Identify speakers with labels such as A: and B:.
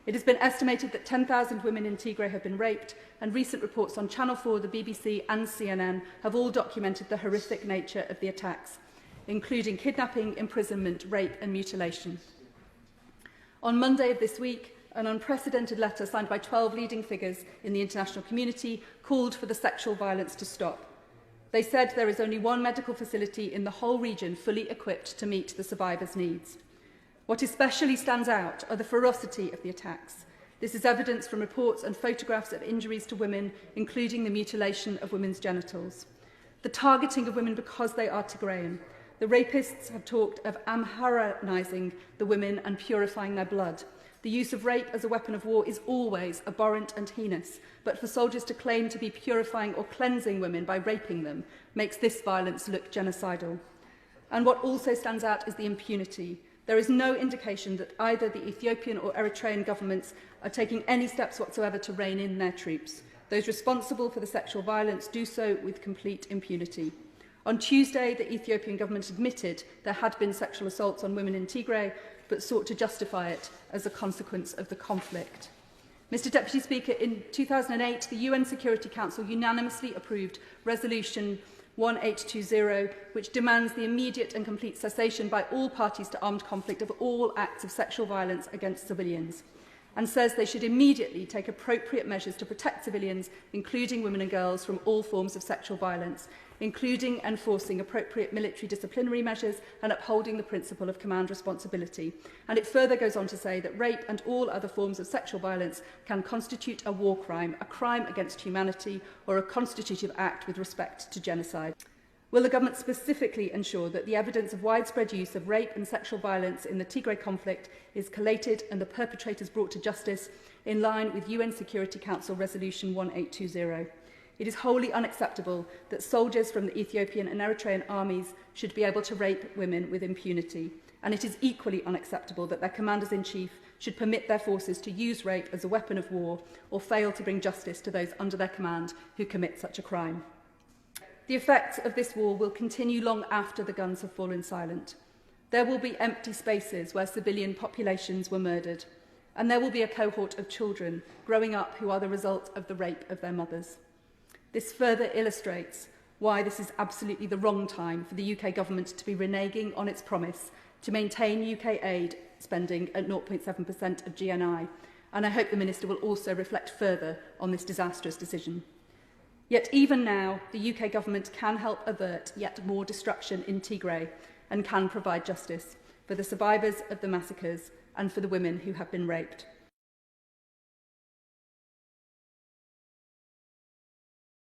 A: It has been estimated that 10,000 women in Tigray have been raped, and recent reports on Channel 4, the BBC and CNN have all documented the horrific nature of the attacks, including kidnapping, imprisonment, rape and mutilation. On Monday of this week, an unprecedented letter signed by 12 leading figures in the international community called for the sexual violence to stop. They said there is only one medical facility in the whole region fully equipped to meet the survivors' needs. What especially stands out are the ferocity of the attacks. This is evidence from reports and photographs of injuries to women, including the mutilation of women's genitals. The targeting of women because they are Tigrayan. The rapists have talked of Amharanizing the women and purifying their blood. The use of rape as a weapon of war is always abhorrent and heinous, but for soldiers to claim to be purifying or cleansing women by raping them makes this violence look genocidal. And what also stands out is the impunity. There is no indication that either the Ethiopian or Eritrean governments are taking any steps whatsoever to rein in their troops. Those responsible for the sexual violence do so with complete impunity. On Tuesday, the Ethiopian government admitted there had been sexual assaults on women in Tigray, but sought to justify it as a consequence of the conflict. Mr. Deputy Speaker, in 2008, the UN Security Council unanimously approved Resolution 1820, which demands the immediate and complete cessation by all parties to armed conflict of all acts of sexual violence against civilians, and says they should immediately take appropriate measures to protect civilians, including women and girls, from all forms of sexual violence, including enforcing appropriate military disciplinary measures and upholding the principle of command responsibility. And it further goes on to say that rape and all other forms of sexual violence can constitute a war crime, a crime against humanity, or a constitutive act with respect to genocide. Will the government specifically ensure that the evidence of widespread use of rape and sexual violence in the Tigray conflict is collated and the perpetrators brought to justice in line with UN Security Council Resolution 1820? It is wholly unacceptable that soldiers from the Ethiopian and Eritrean armies should be able to rape women with impunity, and it is equally unacceptable that their commanders-in-chief should permit their forces to use rape as a weapon of war or fail to bring justice to those under their command who commit such a crime. The effects of this war will continue long after the guns have fallen silent. There will be empty spaces where civilian populations were murdered, and there will be a cohort of children growing up who are the result of the rape of their mothers. This further illustrates why this is absolutely the wrong time for the UK government to be reneging on its promise to maintain UK aid spending at 0.7% of GNI, and I hope the Minister will also reflect further on this disastrous decision. Yet even now, the UK government can help avert yet more destruction in Tigray and can provide justice for the survivors of the massacres and for the women who have been raped.